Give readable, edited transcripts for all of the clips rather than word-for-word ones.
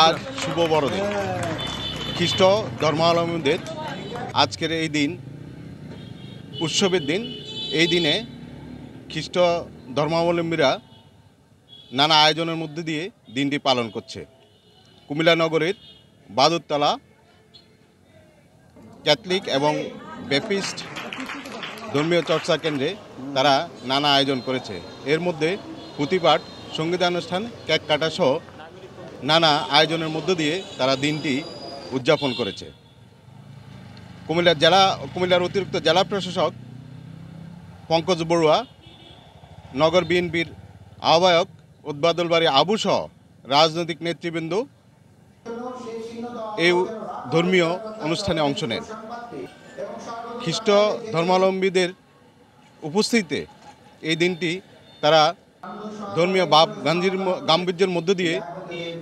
আজ শুভ বড়দিন। খ্রিস্ট ধর্মাবলম্বীদের আজকের এই দিন উৎসবের দিন। এই দিনে খ্রিস্ট ধর্মাবলম্বীরা নানা আয়োজনের মধ্যে দিয়ে দিনটি পালন করছে। কুমিল্লা নগরীর বাদুরতলা ক্যাথলিক এবং ব্যাপটিস্ট ধর্মীয় চর্চা কেন্দ্রে তারা নানা আয়োজন করেছে। এর মধ্যে পুঁথিপাঠ, সঙ্গীতানুষ্ঠান, কেক কাটা সহ নানা আয়োজনের মধ্য দিয়ে তারা দিনটি উদযাপন করেছে। কুমিল্লার অতিরিক্ত জেলা প্রশাসক পঙ্কজ বড়ুয়া, নগর বিএনপির আহ্বায়ক উদ্বাদল বাড়ি আবু সহ রাজনৈতিক নেতৃবৃন্দ এই ধর্মীয় অনুষ্ঠানে অংশ নেন। খ্রিস্ট ধর্মাবলম্বীদের উপস্থিতিতে এই দিনটি তারা ধর্মীয় ভাব গাম্ভীর্যের মধ্য দিয়ে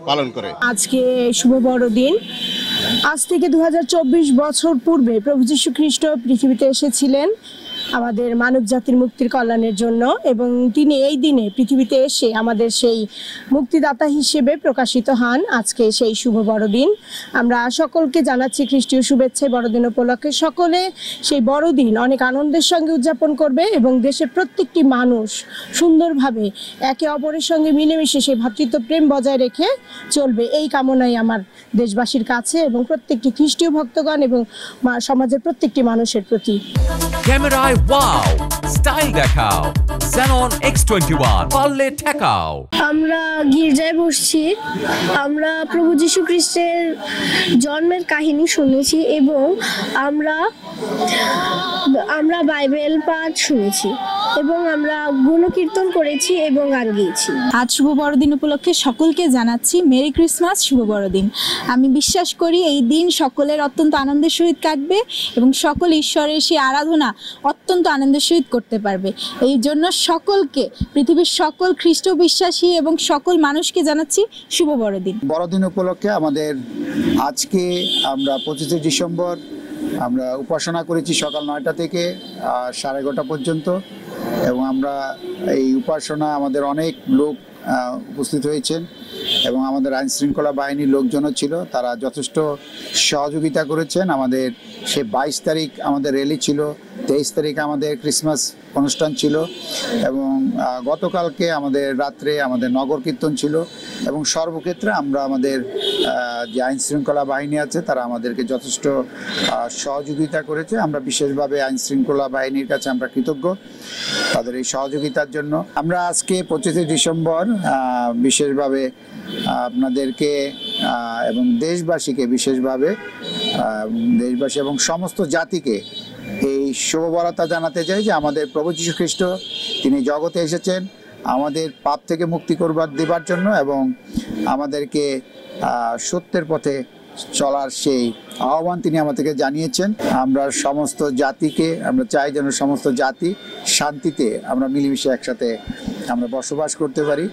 পালন করে। আজকে শুভ বড়দিন। আজ থেকে 2024 বছর পূর্বে প্রভু যীশু খ্রিস্ট পৃথিবীতে এসেছিলেন আমাদের মানব জাতির মুক্তির কল্যাণের জন্য, এবং তিনি এই দিনে পৃথিবীতে এসে আমাদের সেই মুক্তিদাতা হিসেবে প্রকাশিত হন। আজকে সেই শুভ বড়দিন। আমরা সকলকে জানাচ্ছি খ্রিস্টীয় শুভেচ্ছা। বড়দিন উপলক্ষে সকলে সেই বড়দিন অনেক আনন্দের সঙ্গে উদযাপন করবে এবং দেশের প্রত্যেকটি মানুষ সুন্দরভাবে একে অপরের সঙ্গে মিলেমিশে সেই ভ্রাতৃত্ব প্রেম বজায় রেখে চলবে, এই কামনাই আমার দেশবাসীর কাছে এবং প্রত্যেকটি খ্রিস্টীয় ভক্তগণ এবং সমাজের প্রত্যেকটি মানুষের প্রতি। ক্যামেরায় ওয়াও, স্টাইল দেখাও, Xenon X21 পারলে ঠেকাও। আমরা গির্জায় বসছি, আমরা প্রভু যীশু খ্রিস্টের জন্মের কাহিনী শুনেছি এবং আমরা বাইবেল পাঠ শুনেছি এবং আমরা গুণকীর্তন করেছি এবং গান গেয়েছি। আজ শুভ বড়দিন উপলক্ষে সকলকে জানাচ্ছি মেরি ক্রিসমাস, শুভ বড়দিন। আমি বিশ্বাস করি এই দিন সকলের অত্যন্ত আনন্দের সহিত কাটবে এবং সকল ঈশ্বরের সেই আরাধনা অত্যন্ত আনন্দের সহিত করতে পারবে। এই জন্য সকলকে, পৃথিবীর সকল খ্রিস্ট বিশ্বাসী এবং সকল মানুষকে জানাচ্ছি শুভ বড়দিন। বড়দিন উপলক্ষে আমাদের আজকে আমরা 25 ডিসেম্বর আমরা উপাসনা করেছি সকাল 9টা থেকে 11:30 পর্যন্ত, এবং আমরা এই উপাসনা আমাদের অনেক লোক উপস্থিত হয়েছেন এবং আমাদের আইন শৃঙ্খলা বাহিনীর লোকজনও ছিল, তারা যথেষ্ট সহযোগিতা করেছেন। আমাদের সে 22 তারিখ আমাদের র্যালি ছিল, 23 তারিখ আমাদের ক্রিসমাস অনুষ্ঠান ছিল এবং গতকালকে আমাদের রাত্রে আমাদের নগর কীর্তন ছিল, এবং সর্বক্ষেত্রে আমরা আমাদের যে আইন শৃঙ্খলা বাহিনী আছে তারা আমাদেরকে যথেষ্ট সহযোগিতা করেছে। আমরা বিশেষভাবে আইন শৃঙ্খলা বাহিনীর কাছে আমরা কৃতজ্ঞ তাদের এই সহযোগিতার জন্য। আমরা আজকে 25 ডিসেম্বর বিশেষভাবে আপনাদেরকে এবং দেশবাসীকে, বিশেষভাবে দেশবাসী এবং সমস্ত জাতিকে এই শুভবার্তা জানাতে চাই যে আমাদের প্রভু যীশু খ্রিস্ট তিনি জগতে এসেছেন আমাদের পাপ থেকে মুক্তি দেবার জন্য এবং আমাদেরকে সত্যের পথে চলার সেই আহ্বান তিনি আমাদেরকে জানিয়েছেন। আমরা সমস্ত জাতিকে আমরা চাই যেন সমস্ত জাতি শান্তিতে আমরা মিলেমিশে একসাথে আমরা বসবাস করতে পারি।